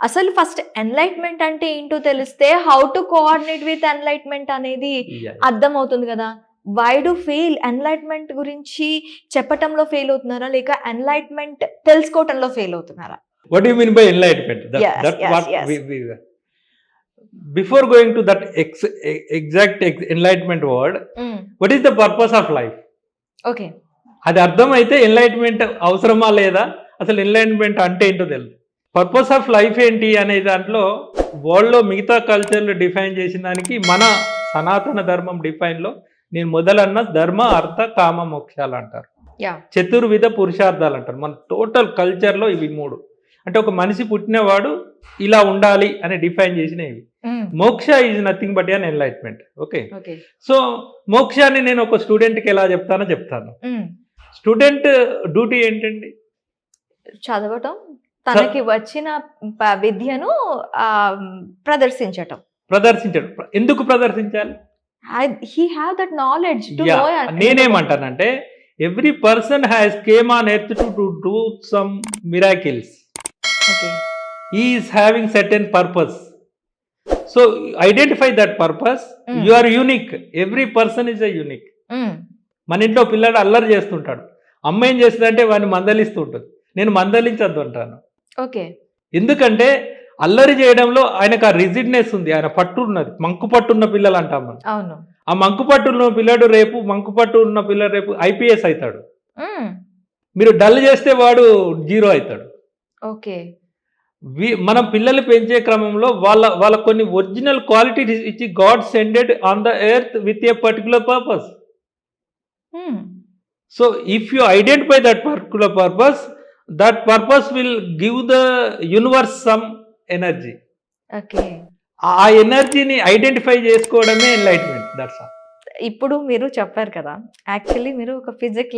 అసలు first enlightenment అంటే ఏంటో తెలిస్తే how to coordinate with enlightenment అనేది Yeah. అర్థమవుతుంది కదా. Why do fail? ఎన్లైట్మెంట్ గురించి చెప్పటంలో ఫెయిల్ అవుతున్నారా, లేక ఎన్లైట్మెంట్ తెలుసుకోవటంలో ఫెయిల్ అవుతున్నారా? What do you mean by enlightenment? Yes, That's yes, what yes. we before going to that exact enlightenment word, what is the purpose of life? Okay. అది అర్థమైతే enlightenment అవసరమా లేదా, అసలు enlightenment అంటే ఏంటో తెలుసు. పర్పస్ ఆఫ్ లైఫ్ ఏంటి అనే దాంట్లో వరల్డ్లో మిగతా కల్చర్లు డిఫైన్ చేసిన దానికి మన సనాతన ధర్మం డిఫైన్లో నేను మొదలన్న ధర్మ అర్థ కామ మోక్షాలు అంటారు, యా. చతుర్విధ పురుషార్థాలు అంటారు. మన టోటల్ కల్చర్లో ఇవి మూడు. అంటే ఒక మనిషి పుట్టినవాడు ఇలా ఉండాలి అని డిఫైన్ చేసినవి. మోక్ష is nothing but an enlightenment. Okay. So మోక్షాన్ని నేను ఒక స్టూడెంట్కి ఎలా చెప్తాను. స్టూడెంట్ డ్యూటీ ఏంటండి? చదవటం, తనకి వచ్చిన విద్యను ప్రదర్శించటం. ఎందుకు ప్రదర్శించాలి? He have that knowledge to know. నేనేమంటానంటే every person has came on earth to do some miracles. Okay. He is having certain purpose. So identify that purpose. You are unique. Every person is a unique. మన ఇంట్లో పిల్లాడు అల్లరి చేస్తుంటాడు, అమ్మ ఏం చేస్తుందంటే వాడిని మందలిస్తూ ఉంటుంది. నేను మందలించద్దు అంటాను. ఓకే. ఎందుకంటే అల్లరి చేయడంలో ఆయనకు ఆ రిజిడ్నెస్ ఉంది, ఆయన పట్టు ఉన్నది. మంకు పట్టు ఉన్న పిల్లలు అంటాం మనం. అవును. ఆ మంకు పట్టు ఉన్న పిల్లడు రేపు ఐపీఎస్ అవుతాడు. మీరు డల్ చేస్తే వాడు జీరో అవుతాడు. ఓకే. మనం పిల్లలు పెంచే క్రమంలో వాళ్ళ కొన్ని ఒరిజినల్ క్వాలిటీస్ ఇచ్చి God సెండెడ్ on the earth with a particular purpose. So if you identify that particular purpose, that purpose will give the universe some energy. Okay. ఆ ఎనర్జీని ఐడెంటిఫై చేసుకోవడమే ఎన్లైట్మెంట్. That's all. ఇప్పుడు మీరు చెప్పారు కదా, యాక్చువల్లీ మీరు ఒక ఫిజిక్స్